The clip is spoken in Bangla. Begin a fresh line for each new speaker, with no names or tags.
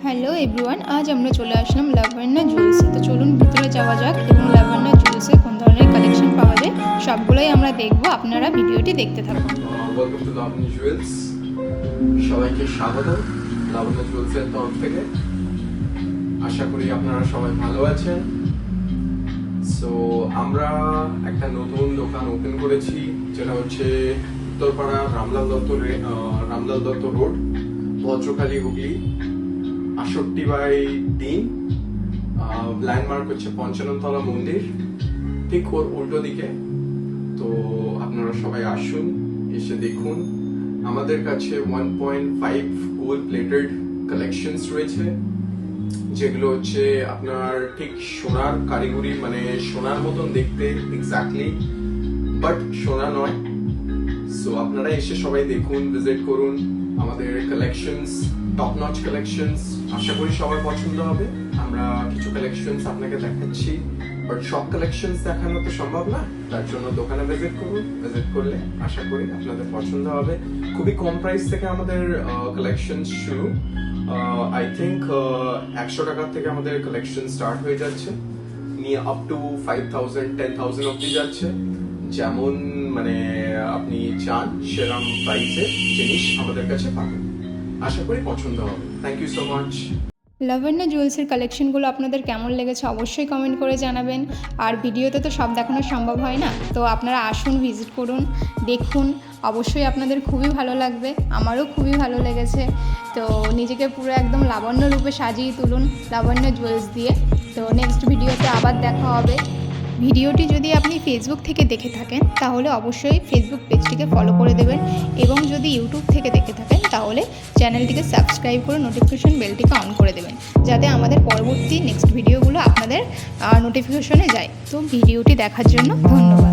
হ্যালো এভরিওয়ান, আজ আমরা চলে আসলাম লাভান্না জুয়েলসে। তো চলুন ভিতরে যাওয়া যাক এবং লাভান্না জুয়েলসে কোন ধরনের কালেকশন পাওয়া যায় সবগুলোই আমরা দেখব। আপনারা ভিডিওটি দেখতে থাকুন।
Welcome to Lavanna Jewels. সবাইকে স্বাগত লাভান্না জুয়েলসের তরফ থেকে। আশা করি আপনারা সবাই ভালো আছেন। সো আমরা একটা নতুন দোকান ওপেন করেছি, যেটা হচ্ছে উত্তরপাড়া রামলাল দত্ত রোড, ভদ্রকালী, হুগলি, 68/3। ল্যান্ডমার্ক হচ্ছে পঞ্চাননতলা মন্দির, ঠিক ওর উল্টো দিকে। তো আপনারা সবাই আসুন, এসে দেখুন। আমাদের কাছে 1.5 গোল্ড প্লেটেড কালেকশনস রয়েছে, যেগুলো হচ্ছে আপনার ঠিক সোনার কারিগরি, মানে সোনার মতন দেখতে এক্স্যাক্টলি, বাট সোনা নয়। সো আপনারা এসে সবাই দেখুন, ভিজিট করুন আমাদের কালেকশনস, টপ নচ কালেকশনস। আশা করি সবার পছন্দ হবে। আমরা কিছু কালেকশনস আপনাকে দেখাচ্ছি, বাট সব কালেকশনস দেখানো তো সম্ভব না। তার জন্য দোকানে ভিজিট করুন, ভিজিট করলে আশা করি আপনাদের পছন্দ হবে। খুবই কম প্রাইস থেকে আমাদের কালেকশনস শুরু। আই থিঙ্ক 100 টাকা থেকে আমাদের কালেকশন স্টার্ট হয়ে যাচ্ছে, নিয়ে আপ টু 5000 10,000 অব্দি যাচ্ছে। যেমন মানে আপনি চান সেরকম প্রাইসে জিনিস আমাদের কাছে পাবেন। আশা করি পছন্দ হবে। Thank you so much.
Lavanna জুয়েলসের কালেকশনগুলো আপনাদের কেমন লেগেছে অবশ্যই কমেন্ট করে জানাবেন। আর ভিডিওতে তো সব দেখানো সম্ভব হয় না, তো আপনারা আসুন, ভিজিট করুন, দেখুন। অবশ্যই আপনাদের খুবই ভালো লাগবে, আমারও খুবই ভালো লেগেছে। তো নিজেকে পুরো একদম লাবণ্য রূপে সাজিয়ে তুলুন লাভান্না জুয়েলস দিয়ে। তো নেক্সট ভিডিওতে আবার দেখা হবে। ভিডিওটি যদি আপনি ফেসবুক থেকে দেখে থাকেন তাহলে অবশ্যই ফেসবুক পেজটিকে ফলো করে দেবেন, এবং যদি ইউটিউব থেকে দেখে থাকেন তাহলে চ্যানেলটিকে সাবস্ক্রাইব করে নোটিফিকেশন বেলটিকে অন করে দেবেন, যাতে আমাদের পরবর্তী নেক্সট ভিডিওগুলো আপনাদের নোটিফিকেশনে যায়। তো ভিডিওটি দেখার জন্য ধন্যবাদ।